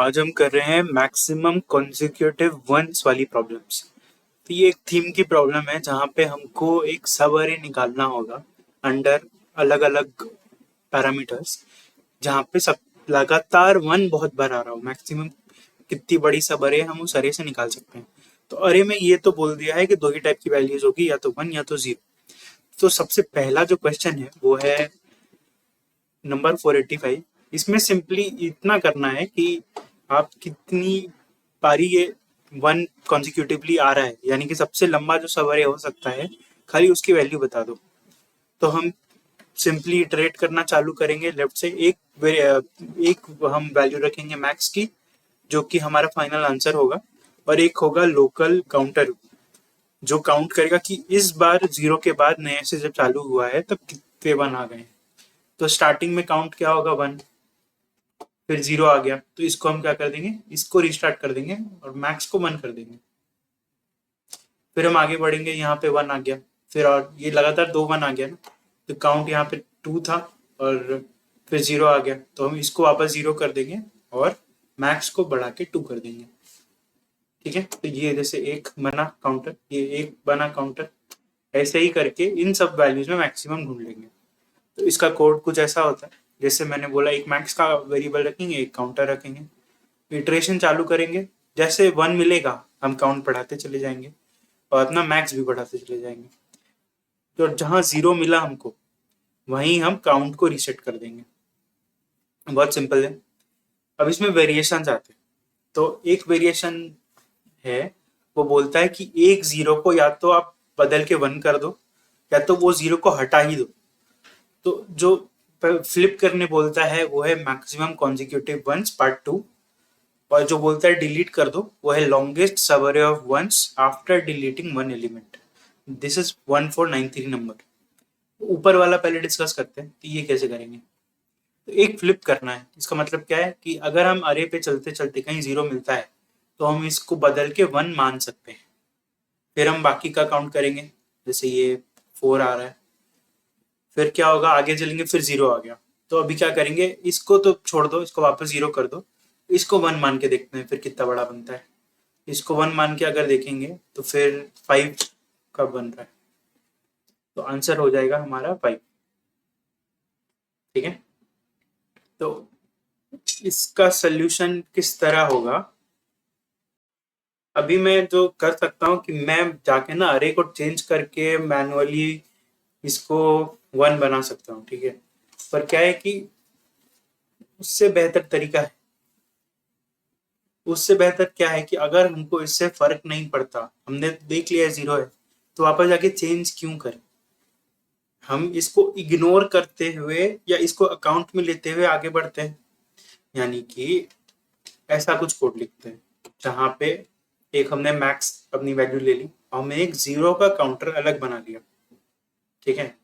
आज हम कर रहे हैं मैक्सिमम कॉन्जिक्यूटिव वंस वाली प्रॉब्लम्स। तो ये एक थीम की प्रॉब्लम है जहाँ पे हमको एक सब अरे निकालना होगा अंडर अलग अलग पैरामीटर्स, जहाँ पे सब लगातार वन बहुत बार आ रहा हो। मैक्सिमम कितनी बड़ी सब अरे हम उस अरे से निकाल सकते हैं। तो अरे में ये तो बोल दिया है कि दो ही टाइप की वैल्यूज होगी, या तो वन या तो जीरो। तो सबसे पहला जो क्वेश्चन है वो है नंबर 485। इसमें सिंपली इतना करना है कि आप कितनी बारी ये वन कॉन्जिक्यूटिवली आ रहा है, यानी कि सबसे लंबा जो सवारी हो सकता है, खाली उसकी वैल्यू बता दो। तो हम सिंपली इटरेट करना चालू करेंगे लेफ्ट से। एक हम वैल्यू रखेंगे मैक्स की, जो कि हमारा फाइनल आंसर होगा, और एक होगा लोकल काउंटर, जो काउंट करेगा कि इस बार जीरो के बाद नए से जब चालू हुआ है तब कितने वन आ गए। तो स्टार्टिंग में काउंट क्या होगा, वन, फिर जीरो आ गया तो इसको हम क्या कर देंगे, इसको रिस्टार्ट कर देंगे और मैक्स को वन कर देंगे। फिर हम आगे बढ़ेंगे, यहाँ पे वन आ गया, फिर और ये लगातार दो वन आ गया ना, तो काउंट यहाँ पे टू था और फिर जीरो आ गया, तो हम इसको वापस जीरो कर देंगे और मैक्स को बढ़ा के टू कर देंगे। ठीक है, तो ये जैसे एक बना काउंटर, ये एक बना काउंटर, ऐसे ही करके इन सब वैल्यूज में मैक्सिमम ढूंढ लेंगे। तो इसका कोड कुछ ऐसा होता है, जैसे मैंने बोला, एक मैक्स का वेरिएबल रखेंगे, एक काउंटर रखेंगे, इटरेशन चालू करेंगे, जैसे वन मिलेगा हम काउंट बढ़ाते चले जाएंगे और अपना मैक्स भी बढ़ाते चले जाएंगे। तो जहां जीरो मिला हमको, वहीं हम काउंट को रीसेट कर देंगे। बहुत सिंपल है। अब इसमें वेरिएशन आते हैं। तो एक वेरिएशन है, वो बोलता है कि एक जीरो को या तो आप बदल के वन कर दो, या तो वो जीरो को हटा ही दो। तो जो फ्लिप करने बोलता है वो है maximum consecutive ones part two, और जो बोलता है डिलीट कर दो वो है longest subarray of ones after deleting one element. This is 1493 number. ऊपर वाला पहले डिस्कस करते हैं, तो ये कैसे करेंगे। तो एक फ्लिप करना है, इसका मतलब क्या है कि अगर हम अरे पे चलते चलते कहीं जीरो मिलता है तो हम इसको बदल के वन मान सकते हैं। फिर हम बाकी का काउंट करेंगे, जैसे ये फोर आ रहा है, फिर क्या होगा, आगे चलेंगे, फिर जीरो आ गया, तो अभी क्या करेंगे, इसको तो छोड़ दो, इसको वापस जीरो कर दो, इसको वन मान के देखते हैं फिर कितना बड़ा बनता है। इसको वन मान के अगर देखेंगे तो फिर फाइव कब बन रहा है, तो आंसर हो जाएगा हमारा फाइव। ठीक है, तो इसका सोल्यूशन किस तरह होगा, अभी मैं जो कर सकता हूँ कि मैं जाके ना अरे को चेंज करके मैनुअली इसको वन बना सकता हूँ। ठीक है, पर क्या है कि उससे बेहतर तरीका है, उससे बेहतर क्या है कि अगर हमको इससे फर्क नहीं पड़ता, हमने देख लिया है जीरो है, तो वापस जाके चेंज क्यों करें। हम इसको इग्नोर करते हुए या इसको अकाउंट में लेते हुए आगे बढ़ते हैं। यानी कि ऐसा कुछ कोड लिखते हैं जहां पे एक हमने मैक्स अपनी वैल्यू ले ली और हमने एक जीरो का काउंटर अलग बना लिया। ठीक है,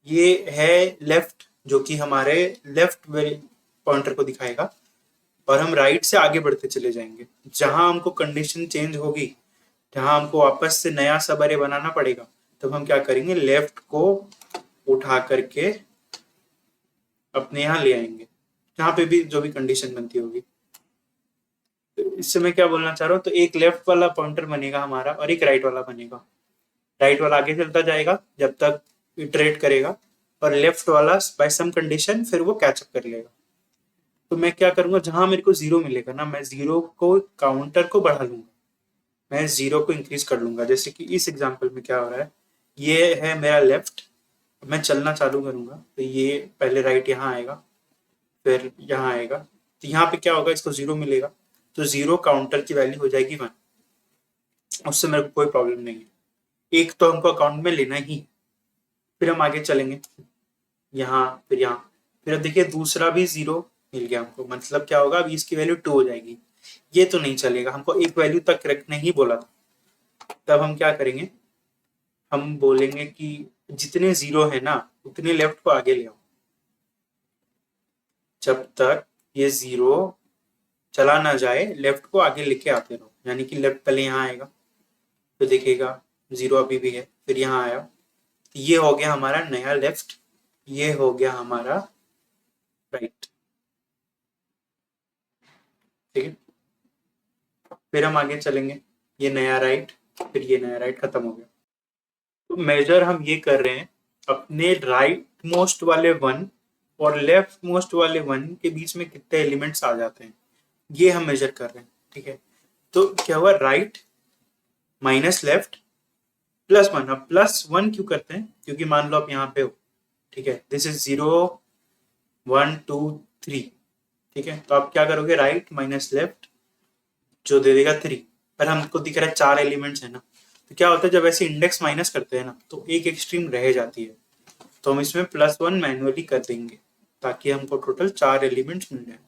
ये है लेफ्ट, जो कि हमारे लेफ्ट पॉइंटर को दिखाएगा, और हम राइट से आगे बढ़ते चले जाएंगे। जहां हमको कंडीशन चेंज होगी, जहां हमको वापस से नया सब अरे बनाना पड़ेगा, तब हम क्या करेंगे, लेफ्ट को उठा करके अपने यहाँ ले आएंगे, जहां पे भी जो भी कंडीशन बनती होगी। तो इससे मैं क्या बोलना चाह रहा हूँ, तो एक लेफ्ट वाला पॉइंटर बनेगा हमारा और एक राइट वाला बनेगा। राइट वाला आगे चलता जाएगा जब तक इटरेट करेगा, और लेफ्ट वाला बाय सम कंडीशन फिर वो कैचअप कर लेगा। तो मैं क्या करूंगा, जहां मेरे को जीरो मिलेगा ना, मैं जीरो को काउंटर को बढ़ा लूंगा, मैं जीरो को इंक्रीज कर लूंगा। जैसे कि इस एग्जांपल में क्या हो रहा है, ये है मेरा लेफ्ट, मैं चलना चालू करूंगा तो ये पहले राइट यहाँ आएगा, फिर यहाँ आएगा, तो यहाँ पे क्या होगा, इसको जीरो मिलेगा, तो जीरो काउंटर की वैल्यू हो जाएगी वन। उससे मेरे को कोई प्रॉब्लम नहीं है, एक तो हमको अकाउंट में लेना ही। फिर हम आगे चलेंगे, यहाँ फिर यहाँ, फिर अब देखिए दूसरा भी जीरो मिल गया हमको, मतलब क्या होगा, अभी इसकी वैल्यू टू हो जाएगी। ये तो नहीं चलेगा, हमको एक वैल्यू तक रखने ही बोला था। तब हम क्या करेंगे, हम बोलेंगे कि जितने जीरो है ना उतने लेफ्ट को आगे ले आओ, जब तक ये जीरो चला ना जाए लेफ्ट को आगे लेके आते रहो। यानी कि लेफ्ट पहले यहाँ आएगा, तो देखेगा जीरो अभी भी है, फिर यहाँ आया, तो ये हो गया हमारा नया लेफ्ट, ये हो गया हमारा राइट। ठीक है, फिर हम आगे चलेंगे, ये नया राइट, फिर ये नया राइट खत्म हो गया। तो मेजर हम ये कर रहे हैं अपने राइट मोस्ट वाले वन और लेफ्ट मोस्ट वाले वन के बीच में कितने एलिमेंट्स आ जाते हैं, ये हम मेजर कर रहे हैं। ठीक है, तो क्या हुआ, right minus left plus one. अब प्लस वन क्यों करते हैं, क्योंकि मान लो आप यहाँ पे हो, ठीक है, दिस इज 0 1 2 3। ठीक है, तो आप क्या करोगे, राइट माइनस लेफ्ट जो दे देगा 3, पर हमको दिख रहा है 4 एलिमेंट्स है ना, तो क्या होता है जब ऐसे इंडेक्स माइनस करते हैं ना तो एक एक्सट्रीम रह जाती है, तो हम इसमें प्लस वन मैनुअली कर देंगे ताकि हमको टोटल 4 एलिमेंट्स मिल जाए।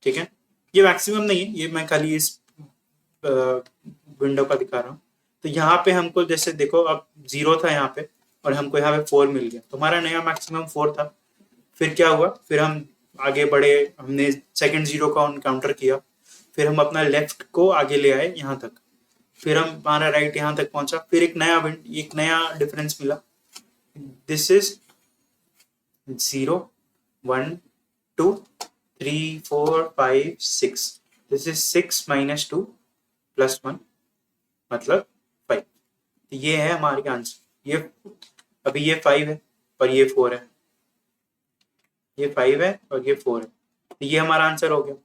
ठीक है, ये मैक्सिमम नहीं है, ये मैं खाली इस विंडो का दिखा रहा हूँ। तो यहाँ पे हमको जैसे देखो अब 0 था यहाँ पे और हमको यहाँ पे 4 मिल गया, तो हमारा नया मैक्सिमम 4 था। फिर क्या हुआ, फिर हम आगे बढ़े, हमने सेकंड 0 का काउंटर किया, फिर हम अपना लेफ्ट को आगे ले आए यहाँ तक, फिर हम हमारा राइट यहाँ तक पहुंचा, फिर एक नया डिफरेंस मिला, this is 0 1 2 3 4 5 6, this is 6 minus 2 plus 1 मतलब 5। तो ये है हमारी आंसर। ये अभी ये 5 है और ये 4 है, ये 5 है और ये 4 है, तो ये हमारा आंसर हो गया।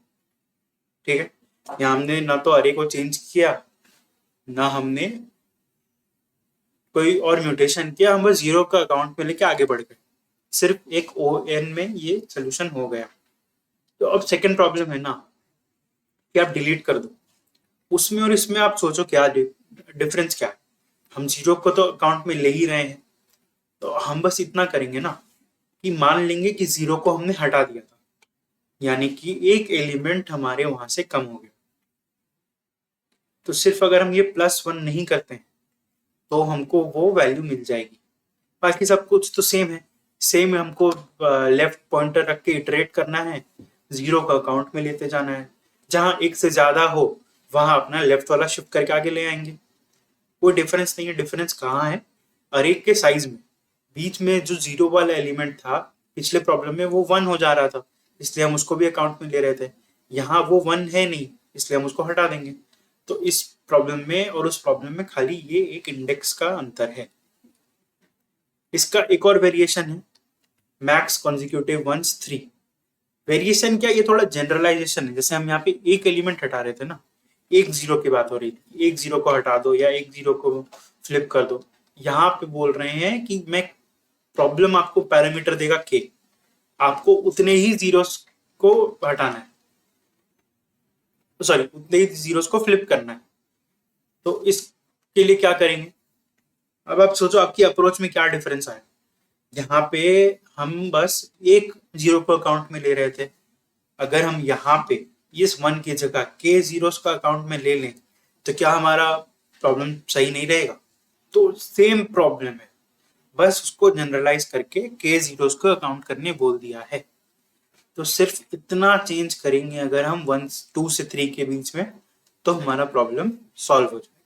ठीक है, यहाँ हमने ना तो अरे को चेंज किया, ना हमने कोई और म्यूटेशन किया, हम बस 0 का अकाउंट में लेके आगे बढ़ गए, सिर्फ एक ओ एन में ये सोल्यूशन हो गया। तो अब सेकंड प्रॉब्लम है ना कि आप डिलीट कर दो, उसमें और इसमें आप सोचो क्या डिफरेंस क्या है। हम 0 को तो अकाउंट में ले ही रहे हैं, तो हम बस इतना करेंगे ना कि मान लेंगे कि 0 को हमने हटा दिया था, यानी कि एक एलिमेंट हमारे वहां से कम हो गया। तो सिर्फ अगर हम ये प्लस वन नहीं करते हैं तो हमको वो वैल्यू मिल जाएगी, बाकी सब कुछ तो सेम है। सेम हमको लेफ्ट पॉइंटर रख के इटरेट करना है, 0 का अकाउंट में लेते जाना है, जहां एक से ज्यादा हो वहां अपना लेफ्ट वाला शिफ्ट करके आगे ले आएंगे। कोई डिफरेंस नहीं है, डिफरेंस कहाँ है, अरे के साइज में। बीच में जो 0 वाला एलिमेंट था पिछले प्रॉब्लम में वो 1 हो जा रहा था, इसलिए हम उसको भी अकाउंट में ले रहे थे, यहाँ वो 1 है नहीं इसलिए हम उसको हटा देंगे। तो इस प्रॉब्लम में और उस प्रॉब्लम में खाली ये एक इंडेक्स का अंतर है। इसका एक और वेरिएशन है, मैक्स कॉन्जिक्यूटिव वंस 3। वेरिएशन क्या, ये थोड़ा जनरलाइजेशन है। जैसे हम यहाँ पे एक एलिमेंट हटा रहे थे ना, एक 0 की बात हो रही थी, एक 0 को हटा दो या एक 0 को फ्लिप कर दो। यहाँ पे बोल रहे हैं कि मैं प्रॉब्लम आपको पैरामीटर देगा के, आपको उतने ही जीरोस को हटाना है, सॉरी उतने ही जीरोस को फ्लिप करना है। तो इसके लिए क्या करेंगे, अब आप सोचो आपकी अप्रोच में क्या डिफरेंस आया। यहाँ पे हम बस एक 0 को अकाउंट में ले रहे थे, अगर हम यहाँ पे इस 1 की जगह के जीरोस का अकाउंट में ले लें तो क्या हमारा प्रॉब्लम सही नहीं रहेगा। तो सेम प्रॉब्लम है, बस उसको जनरलाइज करके के जीरोस को अकाउंट करने बोल दिया है। तो सिर्फ इतना चेंज करेंगे अगर हम 1 2 से 3 के बीच में, तो हमारा प्रॉब्लम सॉल्व हो जाए।